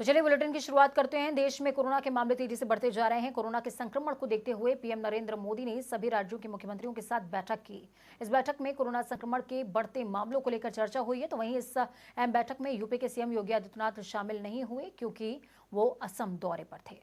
तो चलिए बुलेटिन की शुरुआत करते हैं। देश में कोरोना के मामले तेजी से बढ़ते जा रहे हैं। कोरोना के संक्रमण को देखते हुए पीएम नरेंद्र मोदी ने सभी राज्यों के मुख्यमंत्रियों के साथ बैठक की। इस बैठक में कोरोना संक्रमण के बढ़ते मामलों को लेकर चर्चा हुई है। तो वहीं इस अहम बैठक में यूपी के सीएम योगी आदित्यनाथ शामिल नहीं हुए क्योंकि वो असम दौरे पर थे।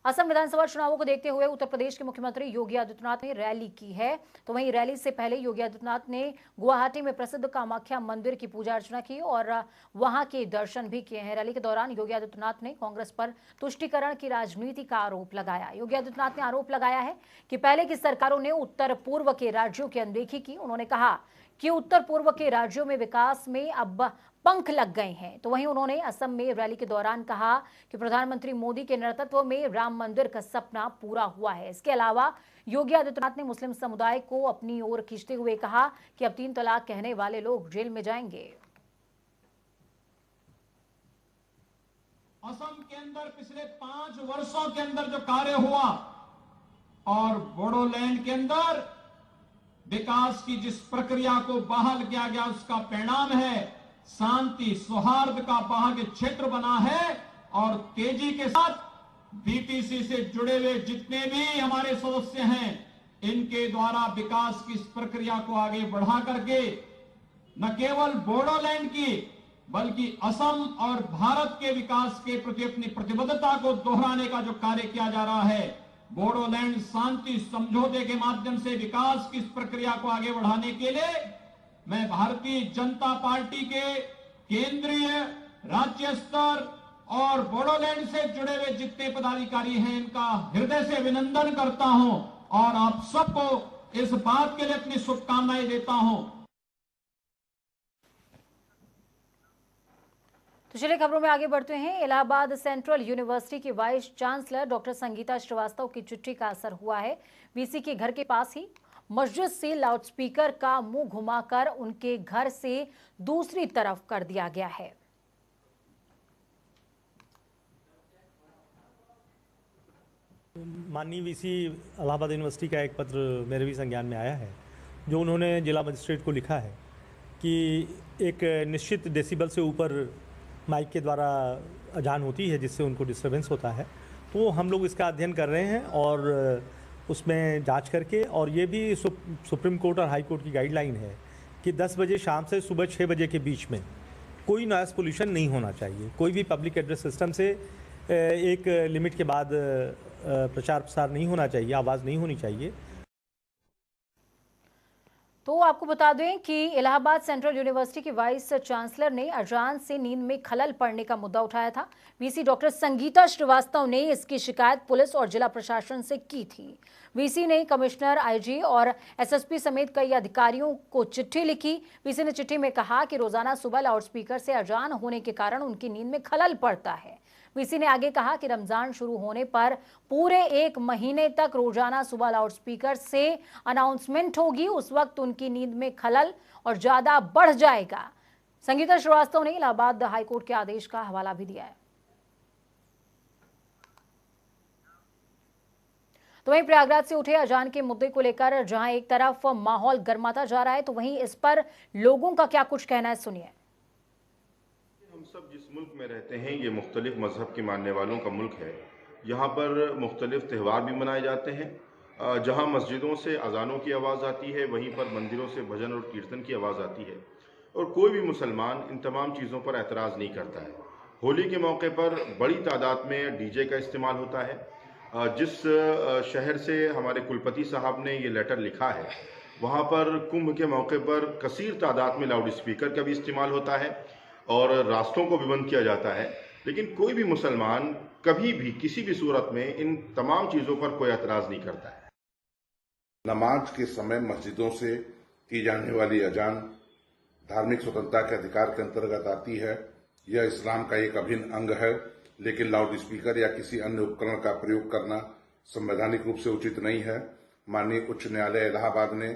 असम विधानसभा चुनावों को देखते हुए उत्तर प्रदेश के मुख्यमंत्री योगी आदित्यनाथ ने रैली की है। तो वहीं रैली से पहले योगी आदित्यनाथ ने गुवाहाटी में प्रसिद्ध कामाख्या मंदिर की पूजा अर्चना की और वहां के दर्शन भी किए हैं। रैली के दौरान योगी आदित्यनाथ ने कांग्रेस पर तुष्टीकरण की राजनीति का आरोप लगाया। योगी आदित्यनाथ ने आरोप लगाया है कि पहले की सरकारों ने उत्तर पूर्व के राज्यों की अनदेखी की। उन्होंने कहा कि उत्तर पूर्व के राज्यों में विकास में अब पंख लग गए हैं। तो वहीं उन्होंने असम में रैली के दौरान कहा कि प्रधानमंत्री मोदी के नेतृत्व में राम मंदिर का सपना पूरा हुआ है। इसके अलावा योगी आदित्यनाथ ने मुस्लिम समुदाय को अपनी ओर खींचते हुए कहा कि अब 3 तलाक कहने वाले लोग जेल में जाएंगे। असम के अंदर पिछले 5 वर्षों के अंदर जो कार्य हुआ और बोडोलैंड के अंदर विकास की जिस प्रक्रिया को बहाल किया गया, उसका परिणाम है शांति सौहार्द का वहां के क्षेत्र बना है। और तेजी के साथ बीटीसी से जुड़े हुए जितने भी हमारे सदस्य हैं, इनके द्वारा विकास की इस प्रक्रिया को आगे बढ़ा करके न केवल बोडोलैंड की बल्कि असम और भारत के विकास के प्रति अपनी प्रतिबद्धता को दोहराने का जो कार्य किया जा रहा है, बोडोलैंड शांति समझौते के माध्यम से विकास की इस प्रक्रिया को आगे बढ़ाने के लिए मैं भारतीय जनता पार्टी के केंद्रीय राज्य स्तर और बोडोलैंड से जुड़े हुए जितने पदाधिकारी हैं, इनका हृदय से अभिनंदन करता हूं और आप सबको इस बात के लिए अपनी शुभकामनाएं देता हूं। तो चलिए खबरों में आगे बढ़ते हैं। इलाहाबाद सेंट्रल यूनिवर्सिटी की vice chancellor doctor Sangeeta Srivastava की चिट्ठी का असर हुआ है। वीसी के घर के पास ही मस्जिद से लाउडस्पीकर का मुंह घुमाकर उनके घर से दूसरी तरफ कर दिया गया है। माननीय वीसी इलाहाबाद यूनिवर्सिटी का एक पत्र मेरे भी संज्ञान में आया है, जो उन्होंने जिला मजिस्ट्रेट को लिखा है कि एक निश्चित डेसिबल से ऊपर माइक के द्वारा अजान होती है, जिससे उनको डिस्टर्बेंस होता है। तो हम लोग इसका अध्ययन कर रहे हैं और उसमें जांच करके, और ये भी सुप्रीम कोर्ट और हाई कोर्ट की गाइडलाइन है कि 10 बजे शाम से सुबह 6 बजे के बीच में कोई नॉइस पोल्यूशन नहीं होना चाहिए। कोई भी पब्लिक एड्रेस सिस्टम से एक लिमिट के बाद प्रचार प्रसार नहीं होना चाहिए, आवाज़ नहीं होनी चाहिए। तो आपको बता दें कि इलाहाबाद सेंट्रल यूनिवर्सिटी की वाइस चांसलर ने अजान से नींद में खलल पड़ने का मुद्दा उठाया था। वीसी डॉक्टर संगीता श्रीवास्तव ने इसकी शिकायत पुलिस और जिला प्रशासन से की थी। वीसी ने कमिश्नर, आईजी और एसएसपी समेत कई अधिकारियों को चिट्ठी लिखी। वीसी ने चिट्ठी में कहा कि रोजाना सुबह लाउडस्पीकर से अजान होने के कारण उनकी नींद में खलल पड़ता है। वीसी ने आगे कहा कि रमजान शुरू होने पर पूरे 1 महीने तक रोजाना सुबह लाउडस्पीकर से अनाउंसमेंट होगी। उस वक्त उनकी नींद में खलल और ज्यादा बढ़ जाएगा। संगीता श्रीवास्तव ने इलाहाबाद हाईकोर्ट के आदेश का हवाला भी दिया है। तो वहीं प्रयागराज से उठे अजान के मुद्दे को लेकर जहां एक तरफ माहौल गर्माता जा रहा है, तो वहीं इस पर लोगों का क्या कुछ कहना है, सुनिए। हम सब जिस मुल्क में रहते हैं, ये मुख्तलिफ मजहब के मानने वालों का मुल्क है। यहाँ पर मुख्तलिफ त्यौहार भी मनाए जाते हैं। जहाँ मस्जिदों से अजानों की आवाज़ आती है, वहीं पर मंदिरों से भजन और कीर्तन की आवाज़ आती है, और कोई भी मुसलमान इन तमाम चीज़ों पर एतराज़ नहीं करता है। होली के मौके पर बड़ी तादाद में डीजे का इस्तेमाल होता है। जिस शहर से हमारे कुलपति साहब ने ये लेटर लिखा है, वहाँ पर कुंभ के मौके पर कसीर तादाद में लाउड स्पीकर का भी इस्तेमाल होता है और रास्तों को भी बंद किया जाता है। लेकिन कोई भी मुसलमान कभी भी किसी भी सूरत में इन तमाम चीज़ों पर कोई एतराज़ नहीं करता है। नमाज के समय मस्जिदों से की जाने वाली अजान धार्मिक स्वतंत्रता के अधिकार के अंतर्गत आती है। यह इस्लाम का एक अभिन्न अंग है, लेकिन लाउड स्पीकर या किसी अन्य उपकरण का प्रयोग करना संवैधानिक रूप से उचित नहीं है। माननीय उच्च न्यायालय इलाहाबाद ने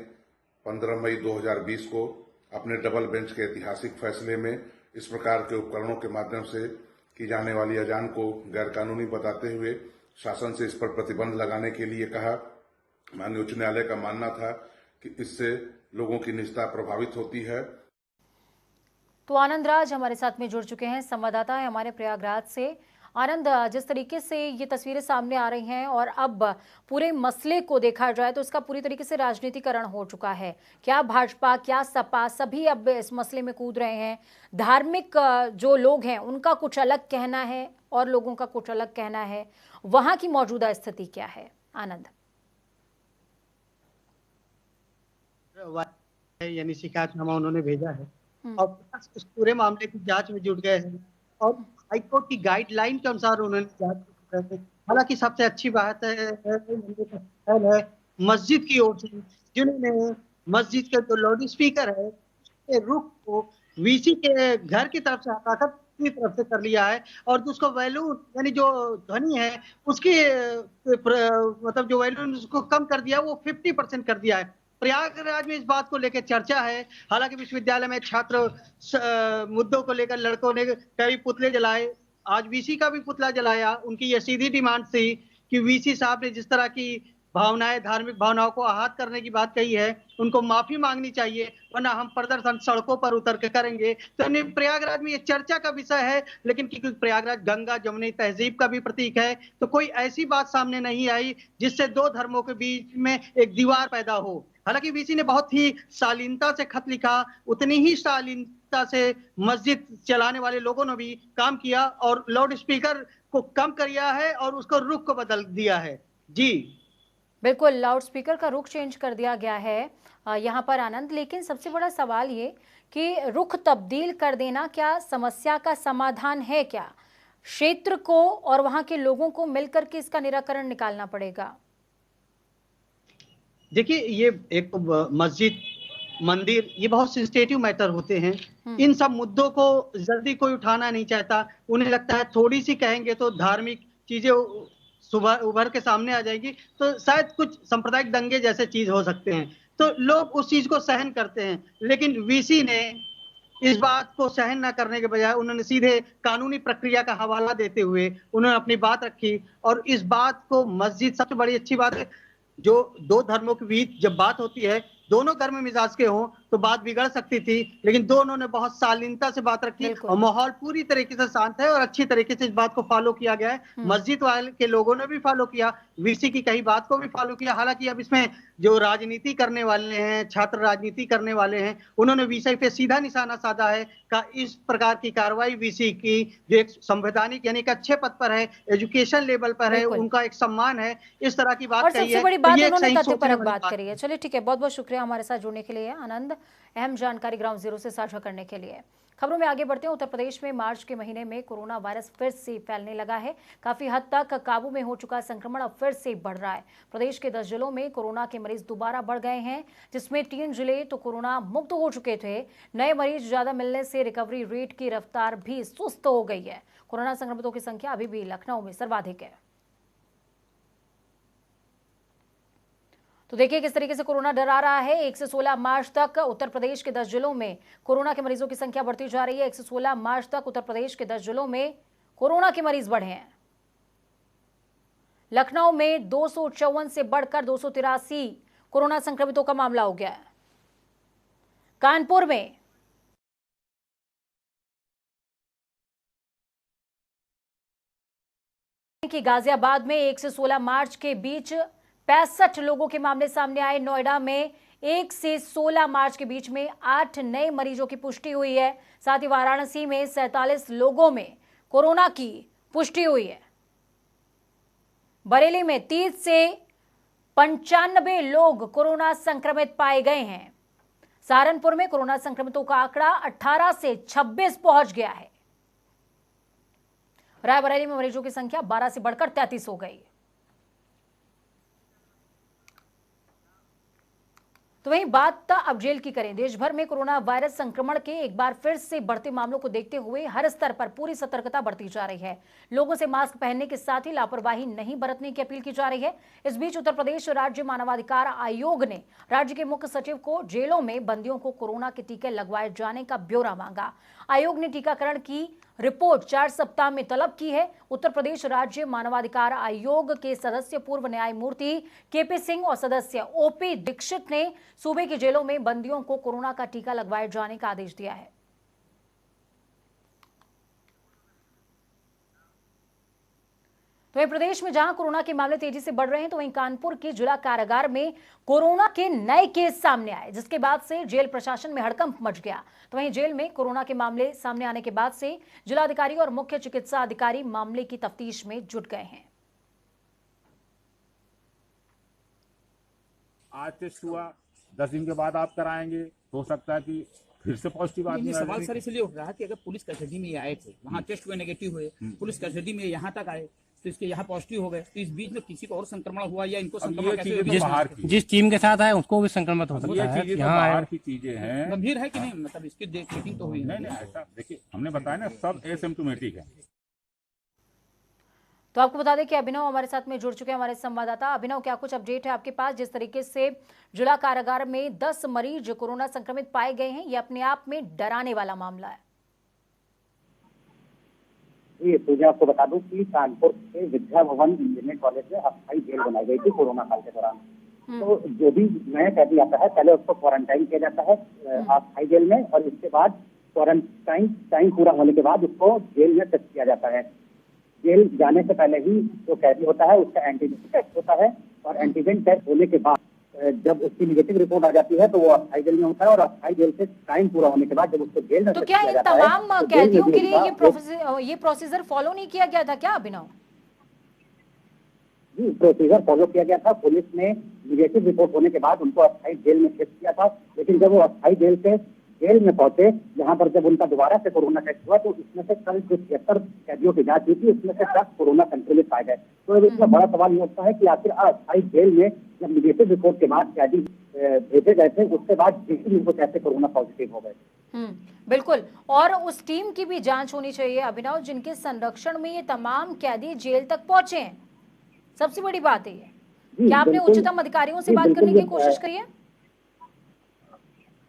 15 मई 2020 को अपने डबल बेंच के ऐतिहासिक फैसले में इस प्रकार के उपकरणों के माध्यम से की जाने वाली अजान को गैरकानूनी बताते हुए शासन से इस पर प्रतिबंध लगाने के लिए कहा। माननीय उच्च न्यायालय का मानना था कि इससे लोगों की निजता प्रभावित होती है। तो आनंद राज हमारे साथ में जुड़ चुके हैं, संवाददाता है हमारे प्रयागराज से। आनंद, जिस तरीके से ये तस्वीरें सामने आ रही हैं और अब पूरे मसले को देखा जाए तो इसका पूरी तरीके से राजनीतिकरण हो चुका है। क्या भाजपा, क्या सपा, सभी अब इस मसले में कूद रहे हैं। धार्मिक जो लोग हैं उनका कुछ अलग कहना है और लोगों का कुछ अलग कहना है। वहां की मौजूदा स्थिति क्या है आनंद? यानी शिकायतनामा उन्होंने भेजा है और इस पूरे मामले की जांच में जुट गए हैं और हाईकोर्ट की गाइडलाइन के अनुसार उन्होंने जांच कर रहे हैं। हालांकि सबसे अच्छी बात है मस्जिद की ओर से, जिन्होंने मस्जिद के जो लाउड स्पीकर है उसके रुख को वीसी के घर की तरफ से हटाकर की तरफ से कर लिया है और उसको वैल्यू यानी जो ध्वनि है उसकी मतलब जो वैल्यू उसको कम कर दिया, वो 50% कर दिया है। प्रयागराज में इस बात को लेकर चर्चा है। हालांकि विश्वविद्यालय में छात्र मुद्दों को लेकर लड़कों ने कई पुतले जलाए, आज वीसी का भी पुतला जलाया। उनकी यह सीधी डिमांड थी कि वीसी साहब ने जिस तरह की भावनाएं, धार्मिक भावनाओं को आहत करने की बात कही है, उनको माफी मांगनी चाहिए, वरना हम प्रदर्शन सड़कों पर उतर के करेंगे। तो प्रयागराज में ये चर्चा का विषय है, लेकिन क्योंकि प्रयागराज गंगा जमुनी तहजीब का भी प्रतीक है, तो कोई ऐसी बात सामने नहीं आई जिससे दो धर्मों के बीच में एक दीवार पैदा हो। हालांकि वीसी ने बहुत ही शालीनता से खत लिखा, उतनी ही शालीनता से मस्जिद चलाने वाले लोगों ने भी काम किया और लाउड स्पीकर को कम किया है और उसको रुख को बदल दिया है। जी बिल्कुल, लाउड स्पीकर का रुख चेंज कर दिया गया है यहाँ पर आनंद। लेकिन सबसे बड़ा सवाल ये कि रुख तब्दील कर देना क्या समस्या का समाधान है? क्या क्षेत्र को और वहां के लोगों को मिलकर के इसका निराकरण निकालना पड़ेगा? देखिए, ये एक मस्जिद, मंदिर, ये बहुत सेंसिटिव मैटर होते हैं। इन सब मुद्दों को जल्दी कोई उठाना नहीं चाहता। उन्हें लगता है थोड़ी सी कहेंगे तो धार्मिक चीजें सुबह उभर के सामने आ जाएगी, तो शायद कुछ सांप्रदायिक दंगे जैसे चीज हो सकते हैं, तो लोग उस चीज को सहन करते हैं। लेकिन वीसी ने इस बात को सहन न करने के बजाय उन्होंने सीधे कानूनी प्रक्रिया का हवाला देते हुए उन्होंने अपनी बात रखी और इस बात को मस्जिद, सबसे बड़ी अच्छी बात है, जो दो धर्मों के बीच जब बात होती है, दोनों गर्म मिजाज के हों तो बात बिगड़ सकती थी, लेकिन दोनों ने बहुत शालीनता से बात रखी और माहौल पूरी तरीके से शांत है और अच्छी तरीके से इस बात को फॉलो किया गया है। मस्जिद वाले के लोगों ने भी फॉलो किया, वीसी की कही बात को भी फॉलो किया। हालांकि अब इसमें जो राजनीति करने वाले हैं, छात्र राजनीति करने वाले हैं, उन्होंने वीसी पे सीधा निशाना साधा है का इस प्रकार की कार्रवाई वीसी की, जो एक संवैधानिक यानी एक अच्छे पद पर है, एजुकेशन लेवल पर है, उनका एक सम्मान है, इस तरह की बात कही है। सबसे बड़ी बात उन्होंने तथ्यपरक बात करी है। चलिए ठीक है, बहुत बहुत शुक्रिया हमारे साथ जुड़ने के लिए आनंद, अहम जानकारी ग्राउंड जीरो से साझा करने के लिए। खबरों में आगे बढ़ते हैं। उत्तर प्रदेश में मार्च के महीने में कोरोना वायरस फिर से फैलने लगा है। काफी हद तक काबू में हो चुका संक्रमण अब फिर से बढ़ रहा है। प्रदेश के 10 जिलों में कोरोना के मरीज दोबारा बढ़ गए हैं, जिसमें 3 जिले तो कोरोना मुक्त हो चुके थे। नए मरीज ज्यादा मिलने से रिकवरी रेट की रफ्तार भी सुस्त हो गई है। कोरोना संक्रमितों की संख्या अभी भी लखनऊ में सर्वाधिक है। तो देखिए किस तरीके से कोरोना डरा रहा है। 1 से 16 मार्च तक उत्तर प्रदेश के 10 जिलों में कोरोना के मरीजों की संख्या बढ़ती जा रही है। 1 से 16 मार्च तक उत्तर प्रदेश के 10 जिलों में कोरोना के मरीज बढ़े हैं। लखनऊ में 254 से बढ़कर 283 कोरोना संक्रमितों का मामला हो गया है। कानपुर में गाजियाबाद में 1 से 16 मार्च के बीच 65 लोगों के मामले सामने आए। नोएडा में 1 से 16 मार्च के बीच में 8 नए मरीजों की पुष्टि हुई है। साथ ही वाराणसी में 47 लोगों में कोरोना की पुष्टि हुई है। बरेली में 30 से 95 लोग कोरोना संक्रमित पाए गए हैं। सहारनपुर में कोरोना संक्रमितों का आंकड़ा 18 से 26 पहुंच गया है। रायबरेली में मरीजों की संख्या 12 से बढ़कर 33 हो गई। तो वहीं बात अब जेल की करें। देश भर में कोरोना वायरस संक्रमण के एक बार फिर से बढ़ते मामलों को देखते हुए हर स्तर पर पूरी सतर्कता बरती जा रही है। लोगों से मास्क पहनने के साथ ही लापरवाही नहीं बरतने की अपील की जा रही है। इस बीच उत्तर प्रदेश राज्य मानवाधिकार आयोग ने राज्य के मुख्य सचिव को जेलों में बंदियों को कोरोना के टीके लगवाए जाने का ब्यौरा मांगा। आयोग ने टीकाकरण की रिपोर्ट 4 सप्ताह में तलब की है। उत्तर प्रदेश राज्य मानवाधिकार आयोग के सदस्य पूर्व न्यायमूर्ति केपी सिंह और सदस्य ओपी दीक्षित ने सूबे की जेलों में बंदियों को कोरोना का टीका लगवाए जाने का आदेश दिया है। तो वहीं प्रदेश में जहां कोरोना के मामले तेजी से बढ़ रहे हैं, तो वहीं कानपुर के जिला कारागार में कोरोना के नए केस सामने आए, जिसके बाद से जेल प्रशासन में हड़कंप मच गया। तो वहीं जेल में कोरोना के मामले सामने आने के बाद से जिलाधिकारी और मुख्य चिकित्सा अधिकारी मामले की तफ्तीश में जुट गए हैं। आज टेस्ट हुआ, 10 दिन के बाद आप कराएंगे, हो सकता है कि फिर से पॉजिटिव आदमी। सवाल सर इसलिए उठ रहा है कि अगर पुलिस कस्टडी में आए थे, वहाँ टेस्ट हुए नेगेटिव हुए, पुलिस कस्टडी में यहाँ तक आए तो इसके यहाँ पॉजिटिव हो गए, तो इस बीच में किसी को और संक्रमण हुआ या इनको संक्रमण कैसे? जिस टीम के साथ आए उसको भी संक्रमित हो सकता है। यहाँ बाहर की चीजें हैं, गंभीर है कि नहीं, मतलब इसकी चेकिंग तो हुई नहीं ऐसा देखिए, हमने बताया ना सब एसिम्प्टोमेटिक है। तो आपको बता दें कि अभिनव हमारे साथ में जुड़ चुके हैं, हमारे संवाददाता। अभिनव, क्या कुछ अपडेट है आपके पास? जिस तरीके से जिला कारागार में 10 मरीज कोरोना संक्रमित पाए गए हैं, ये अपने आप में डराने वाला मामला है। ये पूजा, आपको बता दूं कि कानपुर के विद्या भवन इंजीनियरिंग कॉलेज में अस्थायी जेल बनाई गई थी कोरोना काल के दौरान। तो जो भी नया कैदी आता है पहले उसको क्वारंटाइन किया जाता है अस्थायी जेल में, और इसके बाद क्वारंटाइन टाइम पूरा होने के बाद उसको जेल में टेस्ट किया जाता है। जेल जाने से पहले ही जो कैदी होता है उसका एंटीजन टेस्ट होता है, और एंटीजन टेस्ट होने के बाद जब उसकी नेगेटिव रिपोर्ट आ जाती है तो वो अस्थायी जेल में होता है, और अस्थाई जेल से टाइम पूरा होने के बाद जब उसको जेल में तो क्या इन तमाम कैदियों के लिए ये प्रोसीजर फॉलो नहीं किया गया था क्या अभिनव? जी, प्रोसीजर फॉलो किया गया था। पुलिस ने निगेटिव रिपोर्ट होने के बाद उनको अस्थाई जेल में शिफ्ट किया था, लेकिन जब वो अस्थाई जेल से जेल में पहुंचे, यहाँ पर जब उनका दोबारा से कोरोना टेस्ट हुआ तो इसमें से कल जो 76 कैदियों की जांच हुई थी उसमें से 10 कोरोना संक्रमित पाए गए। तो इसमें बड़ा सवाल ये उठता है कि आखिर अस्थाई जेल में जब निगेटिव रिपोर्ट के बाद कैदी भेजे गए थे, उसके बाद जेल में कैसे कोरोना पॉजिटिव हो गए? बिल्कुल, और उस टीम की भी जांच होनी चाहिए अभिनव, जिनके संरक्षण में ये तमाम कैदी जेल तक पहुंचे हैं। सबसे बड़ी बात है ये। क्या आपने उच्चतम अधिकारियों से बात करने की कोशिश करी है?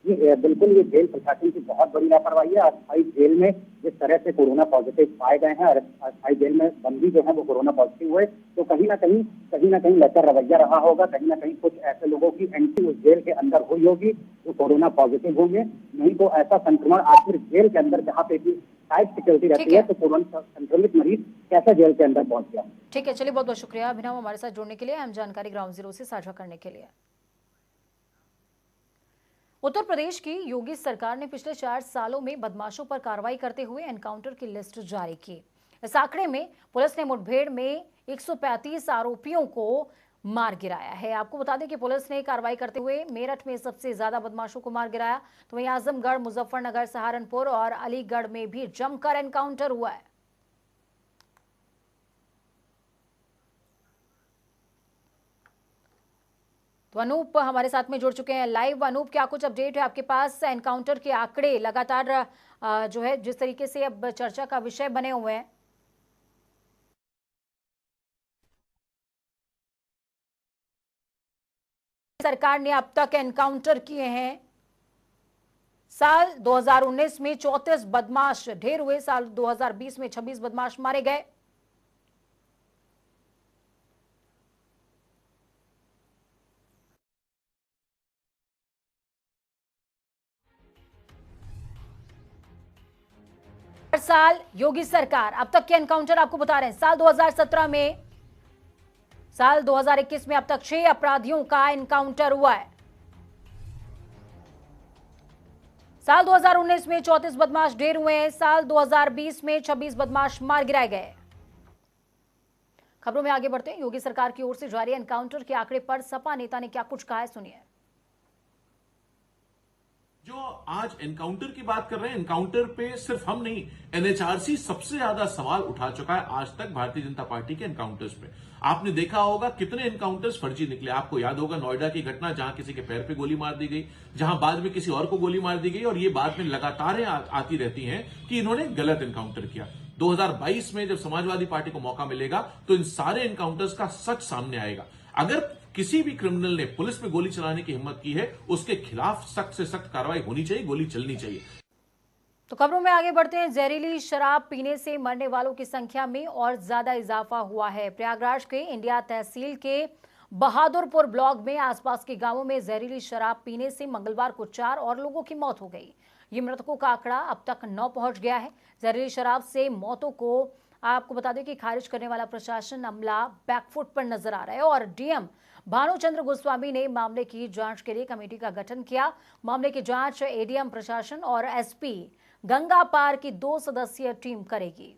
बिल्कुल, ये जेल प्रशासन की बहुत बड़ी लापरवाही है। अस्थाई जेल में जिस तरह से कोरोना पॉजिटिव पाए गए हैं, और अस्थाई जेल में बंदी जो है वो कोरोना पॉजिटिव हुए, तो कहीं ना कहीं लचर रवैया रहा होगा, कहीं ना कहीं कुछ ऐसे लोगों की एंट्री उस जेल के अंदर हुई होगी जो कोरोना पॉजिटिव होंगे। नहीं तो ऐसा संक्रमण आखिर जेल के अंदर जहाँ पे भी टाइट सिक्योरिटी रहती है, तो कोरोना संक्रमित मरीज कैसे जेल के अंदर पहुंच गया? ठीक है, चलिए, बहुत बहुत शुक्रिया अभिनव हमारे साथ जुड़ने के लिए, अहम जानकारी ग्राउंड जीरो से साझा करने के लिए। उत्तर प्रदेश की योगी सरकार ने पिछले 4 सालों में बदमाशों पर कार्रवाई करते हुए एनकाउंटर की लिस्ट जारी की। इस आंकड़े में पुलिस ने मुठभेड़ में 135 आरोपियों को मार गिराया है। आपको बता दें कि पुलिस ने कार्रवाई करते हुए मेरठ में सबसे ज्यादा बदमाशों को मार गिराया, तो वहीं आजमगढ़, मुजफ्फरनगर, सहारनपुर और अलीगढ़ में भी जमकर एनकाउंटर हुआ है। तो अनूप हमारे साथ में जुड़ चुके हैं लाइव। अनूप, क्या कुछ अपडेट है आपके पास? एनकाउंटर के आंकड़े लगातार जो है जिस तरीके से अब चर्चा का विषय बने हुए हैं। सरकार ने अब तक एनकाउंटर किए हैं। साल 2019 में 34 बदमाश ढेर हुए, साल 2020 में 26 बदमाश मारे गए। हर साल योगी सरकार अब तक के एनकाउंटर आपको बता रहे हैं। साल 2017 में, साल 2021 में अब तक 6 अपराधियों का एनकाउंटर हुआ है। साल 2019 में 34 बदमाश ढेर हुए हैं, साल 2020 में 26 बदमाश मार गिराए गए। खबरों में आगे बढ़ते हैं। योगी सरकार की ओर से जारी एनकाउंटर के आंकड़े पर सपा नेता ने क्या कुछ कहा है, सुनिए। जो आज एनकाउंटर की बात कर रहे हैं, एनकाउंटर पे सिर्फ हम नहीं, एनएचआरसी सबसे ज्यादा सवाल उठा चुका है आज तक भारतीय जनता पार्टी के एनकाउंटर्स पे। आपने देखा होगा कितने एनकाउंटर्स फर्जी निकले। आपको याद होगा नोएडा की घटना, जहां किसी के पैर पे गोली मार दी गई, जहां बाद में किसी और को गोली मार दी गई, और ये बाद में लगातार आती रहती हैं कि इन्होंने गलत एनकाउंटर किया। 2022 में जब समाजवादी पार्टी को मौका मिलेगा तो इन सारे एनकाउंटर्स का सच सामने आएगा। अगर किसी भी क्रिमिनल ने पुलिस में गोली चलाने की हिम्मत की है, उसके खिलाफ सख्त से सख्त कार्रवाई होनी चाहिए, गोली चलनी चाहिए। तो खबरों में आगे बढ़ते हैं। जहरीली शराब पीने से मरने वालों की संख्या में और ज्यादा इजाफा हुआ है। प्रयागराज के इंडिया तहसील के बहादुरपुर ब्लॉक में आसपास के गांवों में जहरीली शराब पीने से मंगलवार को 4 और लोगों की मौत हो गई। ये मृतकों का आंकड़ा अब तक 9 पहुंच गया है। जहरीली शराब से मौतों को आपको बता दें कि खारिज करने वाला प्रशासन अमला बैकफुट पर नजर आ रहा है और डीएम भानुचंद्र गोस्वामी ने मामले की जांच के लिए कमेटी का गठन किया। मामले की जांच एडीएम प्रशासन और एसपी गंगा पार की 2 सदस्यीय टीम करेगी।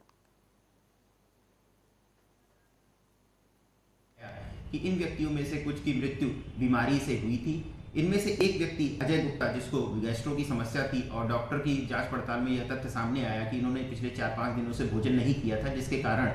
कि इन व्यक्तियों में से कुछ की मृत्यु बीमारी से हुई थी। इनमें से एक व्यक्ति अजय गुप्ता, जिसको गैस्ट्रो की समस्या थी और डॉक्टर की जांच पड़ताल में यह तथ्य सामने आया कि इन्होंने पिछले 4-5 दिनों से भोजन नहीं किया था, जिसके कारण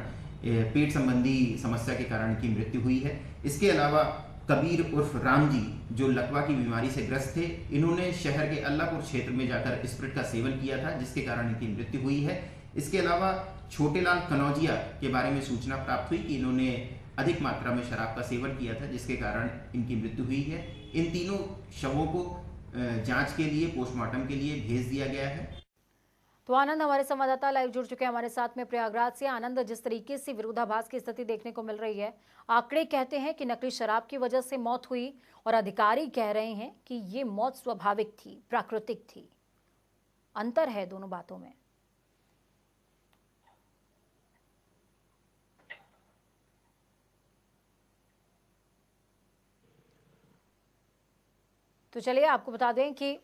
पेट संबंधी समस्या के कारण इनकी मृत्यु हुई है। इसके अलावा कबीर उर्फ राम जी, जो लकवा की बीमारी से ग्रस्त थे, इन्होंने शहर के अल्लाहपुर क्षेत्र में जाकर स्प्रिट का सेवन किया था, जिसके कारण इनकी मृत्यु हुई है। इसके अलावा छोटेलाल कनौजिया के बारे में सूचना प्राप्त हुई कि इन्होंने अधिक मात्रा में शराब का सेवन किया था, जिसके कारण इनकी मृत्यु हुई है। इन तीनों शवों को जांच के लिए, पोस्टमार्टम के लिए भेज दिया गया है। तो आनंद हमारे संवाददाता लाइव जुड़ चुके हैं हमारे साथ में प्रयागराज से। आनंद, जिस तरीके से विरोधाभास की स्थिति देखने को मिल रही है, आंकड़े कहते हैं कि नकली शराब की वजह से मौत हुई और अधिकारी कह रहे हैं कि ये मौत स्वाभाविक थी, प्राकृतिक थी। अंतर है दोनों बातों में। तो चलिए आपको बता दें कि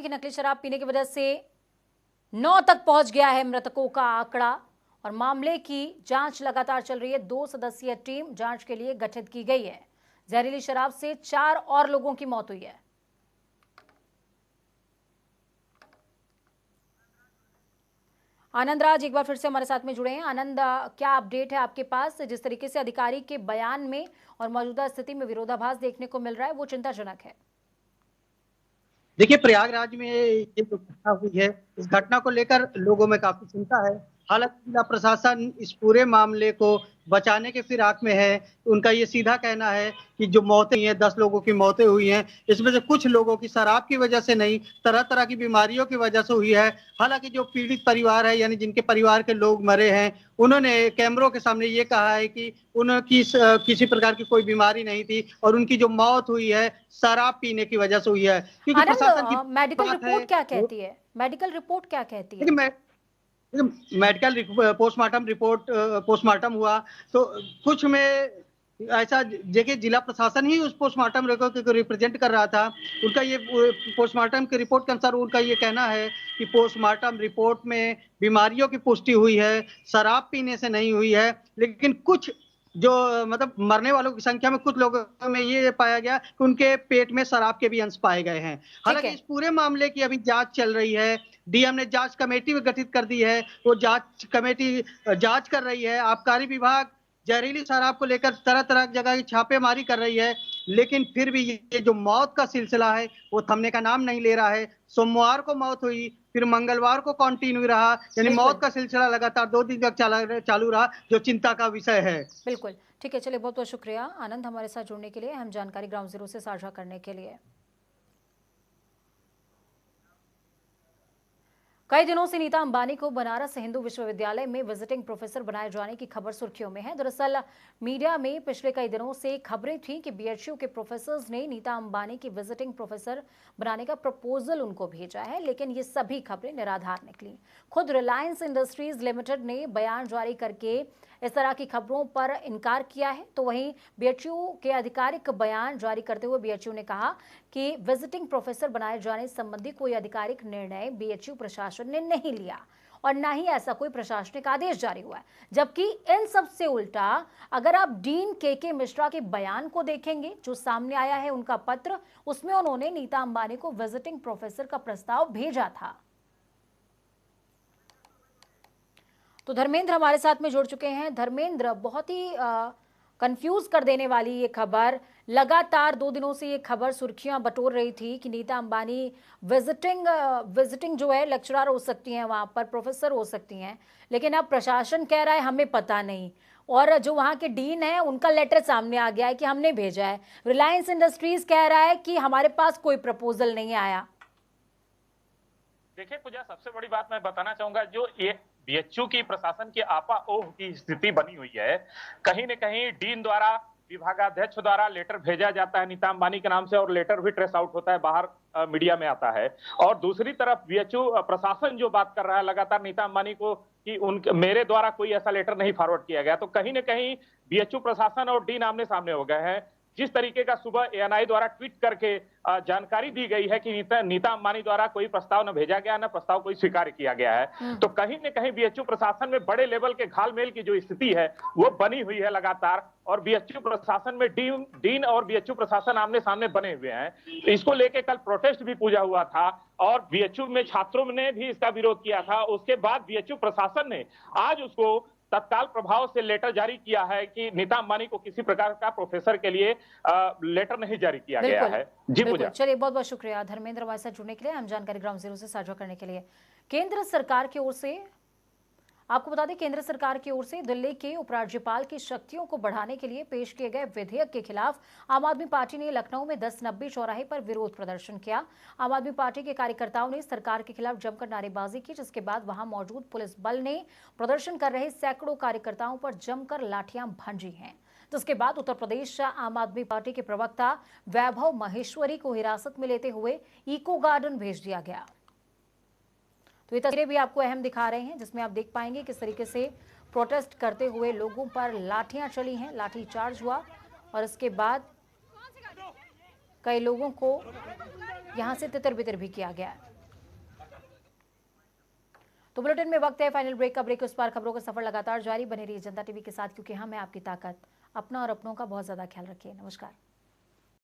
नकली शराब पीने की वजह से 9 तक पहुंच गया है मृतकों का आंकड़ा और मामले की जांच लगातार चल रही है। 2 सदस्यीय टीम जांच के लिए गठित की गई है। जहरीली शराब से 4 और लोगों की मौत हुई है। आनंद राज एक बार फिर से हमारे साथ में जुड़े हैं। आनंद, क्या अपडेट है आपके पास? जिस तरीके से अधिकारी के बयान में और मौजूदा स्थिति में विरोधाभास देखने को मिल रहा है, वो चिंताजनक है। देखिए, प्रयागराज में ये जो घटना हुई है, इस घटना को लेकर लोगों में काफी चिंता है। हालांकि जिला प्रशासन इस पूरे मामले को बचाने के फिराक में है। उनका ये सीधा कहना है कि जो मौतें हुई हैं, 10 लोगों की मौतें हुई हैं, इसमें से कुछ लोगों की शराब की वजह से नहीं, तरह तरह की बीमारियों की वजह से हुई है। हालांकि जो पीड़ित परिवार है, यानी जिनके परिवार के लोग मरे हैं, उन्होंने कैमरों के सामने ये कहा है कि उनकी किसी प्रकार की कोई बीमारी नहीं थी और उनकी जो मौत हुई है शराब पीने की वजह से हुई है। क्योंकि प्रशासन की मेडिकल रिपोर्ट क्या कहती है? मेडिकल रिपोर्ट क्या कहती है? मेडिकल पोस्टमार्टम हुआ तो कुछ में ऐसा, देखिए जिला प्रशासन ही उस पोस्टमार्टम को रिप्रेजेंट कर रहा था। उनका ये पोस्टमार्टम की रिपोर्ट के अनुसार उनका ये कहना है कि पोस्टमार्टम रिपोर्ट में बीमारियों की पुष्टि हुई है, शराब पीने से नहीं हुई है। लेकिन कुछ जो मतलब मरने वालों की संख्या में कुछ लोगों में ये पाया गया कि उनके पेट में शराब के भी अंश पाए गए हैं। हालांकि इस पूरे मामले की अभी जांच चल रही है। डीएम ने जांच कमेटी भी गठित कर दी है। वो जांच कमेटी जांच कर रही है। आबकारी विभाग जहरीली शराब को लेकर तरह तरह की जगह की छापेमारी कर रही है, लेकिन फिर भी ये जो मौत का सिलसिला है वो थमने का नाम नहीं ले रहा है। सोमवार को मौत हुई, फिर मंगलवार को कंटिन्यू रहा, यानी मौत का सिलसिला लगातार 2 दिन तक चालू रहा, जो चिंता का विषय है। बिल्कुल ठीक है, चलिए बहुत बहुत शुक्रिया आनंद हमारे साथ जुड़ने के लिए, अहम जानकारी ग्राउंड जीरो से साझा करने के लिए। कई दिनों से नीता अंबानी को बनारस हिंदू विश्वविद्यालय में विजिटिंग प्रोफेसर बनाए जाने की खबर सुर्खियों में है। दरअसल मीडिया में पिछले कई दिनों से खबरें थीं कि बीएचयू के प्रोफेसर्स ने नीता अंबानी की विजिटिंग प्रोफेसर बनाने का प्रपोजल उनको भेजा है, लेकिन ये सभी खबरें निराधार निकली। खुद रिलायंस इंडस्ट्रीज लिमिटेड ने बयान जारी करके इस तरह की खबरों पर इनकार किया है। तो वहीं बीएचयू के आधिकारिक बयान जारी करते हुए बीएचयू ने कहा कि विजिटिंग प्रोफेसर बनाए जाने संबंधी कोई आधिकारिक निर्णय बीएचयू प्रशासन ने नहीं लिया और ना ही ऐसा कोई प्रशासनिक आदेश जारी हुआ है। जबकि इन सब से उल्टा अगर आप डीन के मिश्रा के बयान को देखेंगे, जो सामने आया है उनका पत्र, उसमें उन्होंने नीता अंबानी को विजिटिंग प्रोफेसर का प्रस्ताव भेजा था। तो धर्मेंद्र हमारे साथ में जुड़ चुके हैं। धर्मेंद्र, बहुत ही कंफ्यूज कर देने वाली ये खबर, लगातार 2 दिनों से ये खबर सुर्खियां बटोर रही थी कि नीता अंबानी विजिटिंग जो है लेक्चरर हो सकती हैं, वहां पर प्रोफेसर हो सकती हैं, लेकिन अब प्रशासन कह रहा है हमें पता नहीं, और जो वहां के डीन है उनका लेटर सामने आ गया है कि हमने भेजा है। रिलायंस इंडस्ट्रीज कह रहा है कि हमारे पास कोई प्रपोजल नहीं आया। देखिए पूजा, सबसे बड़ी बात मैं बताना चाहूंगा, जो ये बीएचयू की प्रशासन की आपा ओह की स्थिति बनी हुई है, कहीं न कहीं डीन द्वारा, विभागाध्यक्ष द्वारा लेटर भेजा जाता है नीता अंबानी के नाम से और लेटर भी ट्रेस आउट होता है, बाहर मीडिया में आता है। और दूसरी तरफ बीएचयू प्रशासन जो बात कर रहा है लगातार नीता अंबानी को कि मेरे द्वारा कोई ऐसा लेटर नहीं फॉरवर्ड किया गया, तो कहीं न कहीं बीएचयू प्रशासन और डीन आमने सामने हो गए हैं। जिस तरीके का सुबह एएनआई द्वारा ट्वीट करके जानकारी दी गई है कि नीता अंबानी द्वारा कोई प्रस्ताव न भेजा गया, न प्रस्ताव कोई स्वीकार किया गया है, तो कहीं न कहीं बीएचयू प्रशासन में बड़े लेवल के घालमेल की जो स्थिति है वो बनी हुई है लगातार। और बीएचयू प्रशासन में डीन और बीएचयू प्रशासन आमने सामने बने हुए हैं। तो इसको लेके कल प्रोटेस्ट भी पूजा हुआ था और बीएचयू में छात्रों ने भी इसका विरोध किया था। उसके बाद बीएचयू प्रशासन ने आज उसको तत्काल प्रभाव से लेटर जारी किया है कि नीता अंबानी को किसी प्रकार का प्रोफेसर के लिए लेटर नहीं जारी किया गया है। जी पूजा, चलिए बहुत बहुत शुक्रिया धर्मेंद्र हमारे साथ जुड़ने के लिए, हम जानकारी ग्राउंड जीरो से साझा करने के लिए। केंद्र सरकार की ओर से आपको बता दें, केंद्र सरकार की ओर से दिल्ली के उपराज्यपाल की शक्तियों को बढ़ाने के लिए पेश किए गए विधेयक के खिलाफ आम आदमी पार्टी ने लखनऊ में 1090 चौराहे पर विरोध प्रदर्शन किया। आम आदमी पार्टी के कार्यकर्ताओं ने सरकार के खिलाफ जमकर नारेबाजी की, जिसके बाद वहां मौजूद पुलिस बल ने प्रदर्शन कर रहे सैकड़ों कार्यकर्ताओं पर जमकर लाठियां भंजी हैं। जिसके बाद उत्तर प्रदेश आम आदमी पार्टी के प्रवक्ता वैभव महेश्वरी को हिरासत में लेते हुए इको गार्डन भेज दिया गया। तो ये तस्वीरें भी आपको अहम दिखा रहे हैं, जिसमें आप देख पाएंगे किस तरीके से प्रोटेस्ट करते हुए लोगों पर लाठियां चली हैं, लाठी चार्ज हुआ और इसके बाद कई लोगों को यहां से तितर-बितर भी किया गया। तो बुलेटिन में वक्त है फाइनल ब्रेक का। ब्रेक उस पार खबरों का सफर लगातार जारी, बने रहिए जनता टीवी के साथ, क्योंकि हम हैं आपकी ताकत। अपना और अपनों का बहुत ज्यादा ख्याल रखिए। नमस्कार।